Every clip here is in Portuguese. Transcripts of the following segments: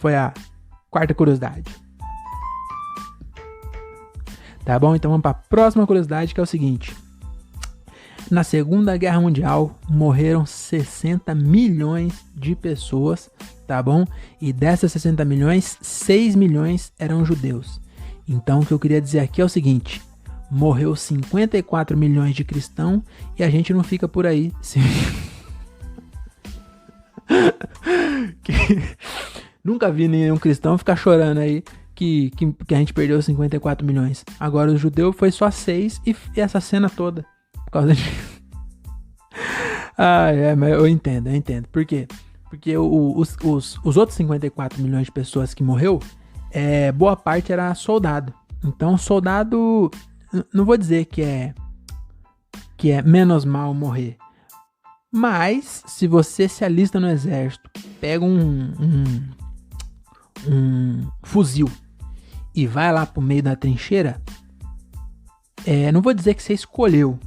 Foi a quarta curiosidade. Tá bom? Então vamos para a próxima curiosidade, que é o seguinte. Na Segunda Guerra Mundial, morreram 60 milhões de pessoas, tá bom? E dessas 60 milhões, 6 milhões eram judeus. Então o que eu queria dizer aqui é o seguinte. Morreu 54 milhões de cristãos e a gente não fica por aí. Nunca vi nenhum cristão ficar chorando aí que a gente perdeu 54 milhões. Agora o judeu foi só 6 e essa cena toda. Por causa de... mas eu entendo. Por quê? Porque os outros 54 milhões de pessoas que morreu, boa parte era soldado. Então soldado, não vou dizer que é menos mal morrer. Mas, se você se alista no exército, pega um fuzil e vai lá pro meio da trincheira, não vou dizer que você escolheu,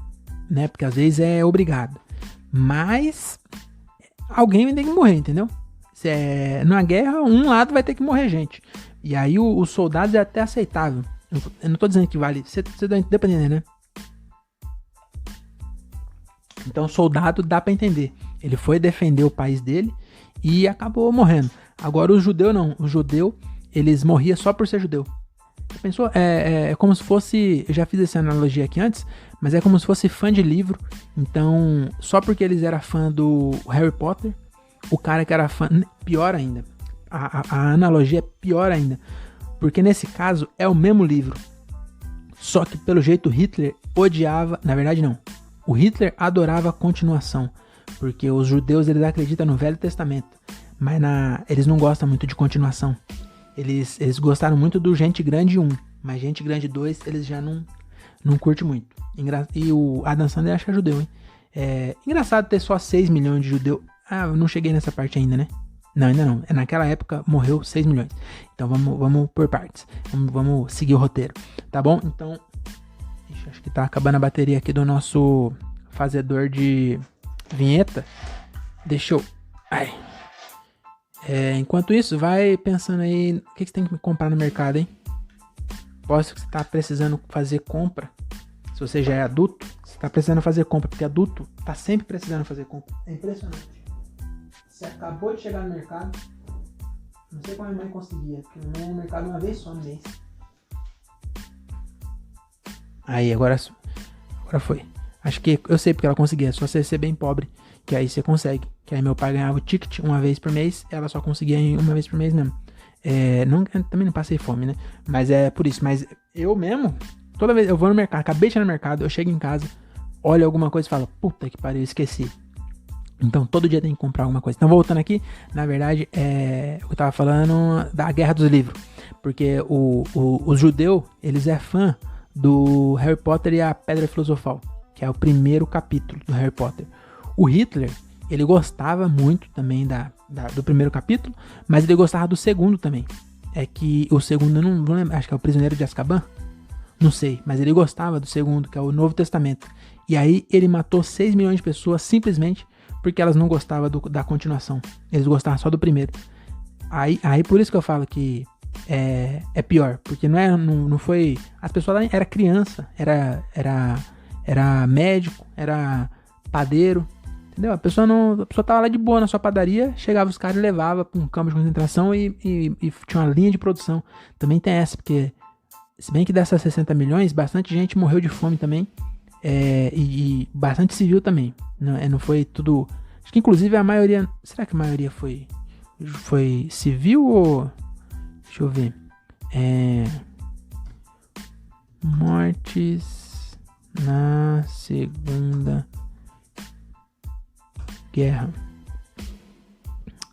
né? Porque às vezes é obrigado. Mas alguém vai ter que morrer, entendeu? Na guerra, um lado vai ter que morrer gente. E aí os soldados é até aceitável. Eu não tô dizendo que vale. Você deu pra entender, né? Então soldado dá pra entender. Ele foi defender o país dele e acabou morrendo. Agora o judeu não. O judeu, eles morriam só por ser judeu. Pensou? É como se fosse... Eu já fiz essa analogia aqui antes, mas é como se fosse fã de livro. Então, só porque eles eram fã do Harry Potter, o cara que era fã... Pior ainda. A analogia é pior ainda. Porque nesse caso é o mesmo livro. Só que pelo jeito Hitler odiava... Na verdade não. O Hitler adorava a continuação. Porque os judeus, eles acreditam no Velho Testamento. Mas eles não gostam muito de continuação. Eles gostaram muito do Gente Grande 1, mas Gente Grande 2 eles já não curtem muito. E o Adam Sandler acha judeu, hein? Engraçado ter só 6 milhões de judeus. Eu não cheguei nessa parte ainda, né? Não, ainda não. Naquela época morreu 6 milhões. Então vamos por partes. Vamos seguir o roteiro, tá bom? Então, acho que tá acabando a bateria aqui do nosso fazedor de vinheta. Deixa eu... enquanto isso, vai pensando aí o que você tem que comprar no mercado, hein? Posso que você tá precisando fazer compra. Se você já é adulto, você tá precisando fazer compra, porque adulto tá sempre precisando fazer compra. É impressionante. Você acabou de chegar no mercado, não sei como a minha mãe conseguia, porque a minha mãe ia no mercado uma vez só no mês. Aí, agora foi. Acho que eu sei porque ela conseguia, é só você ser bem pobre, que aí você consegue. Que aí meu pai ganhava o ticket uma vez por mês, ela só conseguia uma vez por mês mesmo. Também não passei fome, né? Mas é por isso. Mas eu mesmo, toda vez eu vou no mercado, acabei de ir no mercado, eu chego em casa, olho alguma coisa e falo, puta que pariu, esqueci. Então todo dia tem que comprar alguma coisa. Então voltando aqui, na verdade, eu tava falando da Guerra dos Livros. Porque os judeus, eles é fã do Harry Potter e a Pedra Filosofal, que é o primeiro capítulo do Harry Potter. O Hitler, ele gostava muito também do primeiro capítulo, mas ele gostava do segundo também. É que o segundo, eu não lembro, acho que é o Prisioneiro de Azkaban? Não sei, mas ele gostava do segundo, que é o Novo Testamento. E aí ele matou 6 milhões de pessoas simplesmente porque elas não gostavam da continuação. Eles gostavam só do primeiro. Aí por isso que eu falo que é pior, porque não foi... As pessoas eram criança, era médico, era padeiro, entendeu? A pessoa tava lá de boa na sua padaria, chegava os caras e levava pra um campo de concentração e tinha uma linha de produção. Também tem essa, porque se bem que dessas 60 milhões, bastante gente morreu de fome também, e bastante civil também. Não foi tudo... Acho que inclusive a maioria... Será que a maioria foi civil ou... Deixa eu ver. Mortes na Segunda Guerra.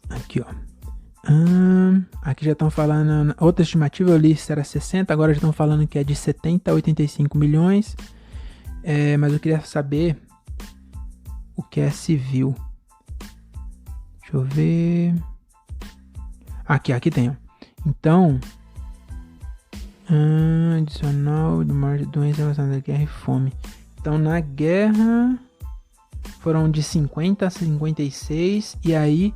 Aqui, ó. Aqui já estão falando... Outra estimativa eu li se era 60, agora já estão falando que é de 70 a 85 milhões. Mas eu queria saber o que é civil. Deixa eu ver... Aqui tem, ó. Então... adicional de morte, doença relacionada à guerra e fome. Então na guerra... Foram de 50 a 56. E aí...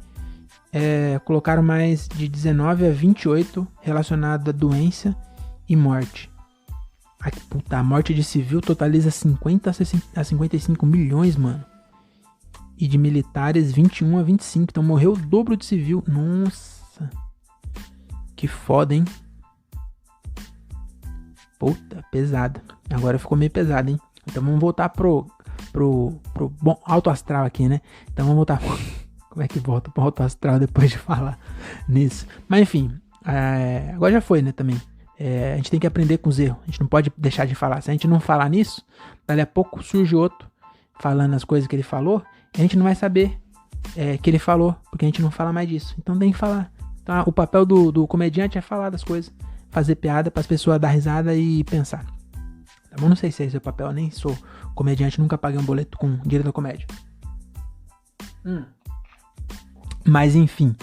colocaram mais de 19 a 28 relacionado a doença e morte. A morte de civil totaliza 50 a 55 milhões, mano. E de militares 21 a 25. Então morreu o dobro de civil. Nossa. Que foda, hein? Puta, pesada. Agora ficou meio pesado, hein? Então vamos voltar pro bom, alto astral aqui, né? Então vamos voltar. Como é que volta pro alto astral depois de falar nisso? Mas enfim, agora já foi, né, também. A gente tem que aprender com os erros. A gente não pode deixar de falar. Se a gente não falar nisso, dali a pouco surge outro falando as coisas que ele falou, e a gente não vai saber que ele falou, porque a gente não fala mais disso. Então tem que falar. Então, o papel do comediante é falar das coisas, fazer piada para as pessoas dar risada e pensar. Tá bom? Não sei se é esse o papel, eu nem sou comediante, nunca paguei um boleto com dinheiro da comédia. Mas enfim,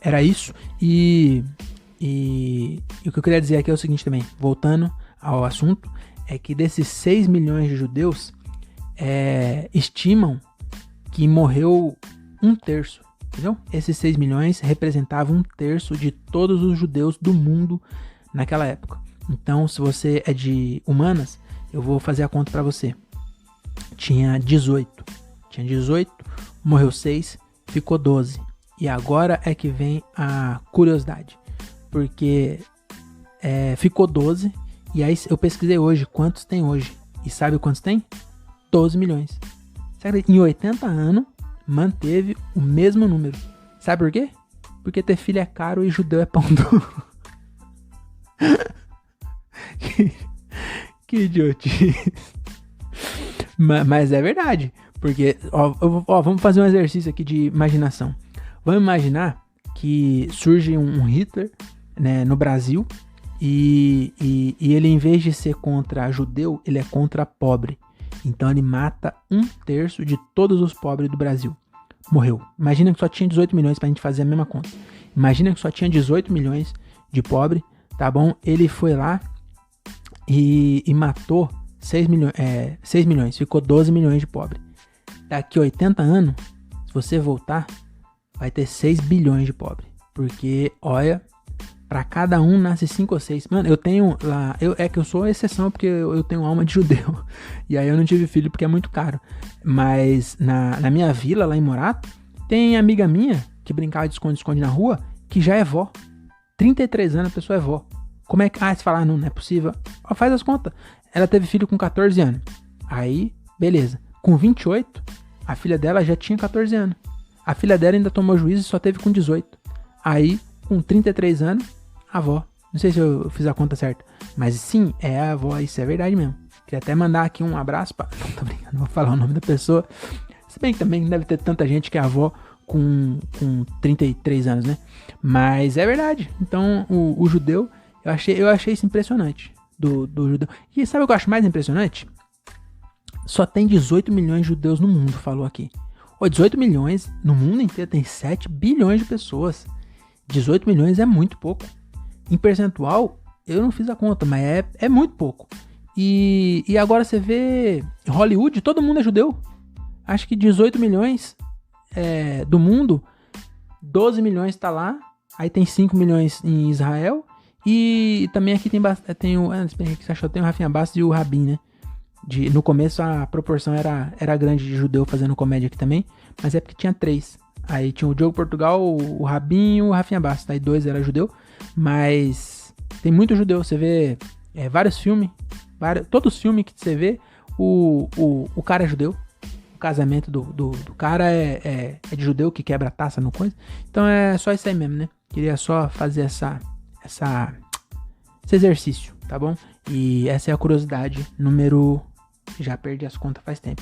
era isso. E o que eu queria dizer aqui é o seguinte também, voltando ao assunto, é que desses 6 milhões de judeus, estimam que morreu 1/3, entendeu? Esses 6 milhões representavam 1/3 de todos os judeus do mundo naquela época. Então, se você é de humanas, eu vou fazer a conta pra você. Tinha 18, morreu 6, ficou 12. E agora é que vem a curiosidade. Porque ficou 12, e aí eu pesquisei hoje quantos tem hoje. E sabe quantos tem? 12 milhões. Sabe, em 80 anos, manteve o mesmo número. Sabe por quê? Porque ter filho é caro e judeu é pão duro. que idiotice. Mas é verdade. Porque, vamos fazer um exercício aqui de imaginação. Vamos imaginar que surge um Hitler, né, no Brasil, e ele, em vez de ser contra judeu, ele é contra pobre. Então ele mata 1/3 de todos os pobres do Brasil. Morreu. Imagina que só tinha 18 milhões pra gente fazer a mesma conta. Imagina que só tinha 18 milhões de pobre, tá bom? Ele foi lá e matou 6 milhões. Ficou 12 milhões de pobre. Daqui 80 anos, se você voltar, vai ter 6 bilhões de pobre. Porque, olha, pra cada um nasce 5 ou 6. Mano, eu tenho lá... que eu sou a exceção porque eu tenho alma de judeu. E aí eu não tive filho porque é muito caro. Mas na minha vila, lá em Morato, tem amiga minha que brincava de esconde-esconde na rua, que já é vó. 33 anos a pessoa é vó. Como é que... você fala, não é possível. Faz as contas. Ela teve filho com 14 anos. Aí, beleza. Com 28, a filha dela já tinha 14 anos. A filha dela ainda tomou juízo e só teve com 18. Aí, com 33 anos, a avó. Não sei se eu fiz a conta certa. Mas sim, é a avó. Isso é verdade mesmo. Queria até mandar aqui um abraço pra... Não, tô brincando. Não vou falar o nome da pessoa. Se bem que também deve ter tanta gente que é avó com 33 anos, né? Mas é verdade. Então, o judeu... Eu achei isso impressionante. Do judeu. E sabe o que eu acho mais impressionante? Só tem 18 milhões de judeus no mundo, falou aqui. 18 milhões no mundo inteiro, tem 7 bilhões de pessoas. 18 milhões é muito pouco. Em percentual, eu não fiz a conta, mas é muito pouco. E agora você vê Hollywood, todo mundo é judeu. Acho que 18 milhões do mundo, 12 milhões tá lá. Aí tem 5 milhões em Israel. E também aqui tem o Rafinha Bastos e o Rabin, né? No começo a proporção era grande de judeu fazendo comédia aqui também, mas é porque tinha 3. Aí tinha o Diogo Portugal, o Rabin e o Rafinha Bastos. Aí 2 era judeu, mas tem muito judeu. Você vê vários filmes, todos os filmes que você vê, o cara é judeu. O casamento do cara é de judeu que quebra a taça no coisa. Então é só isso aí mesmo, né? Queria só fazer esse exercício, tá bom? E essa é a curiosidade número... Já perdi as contas faz tempo.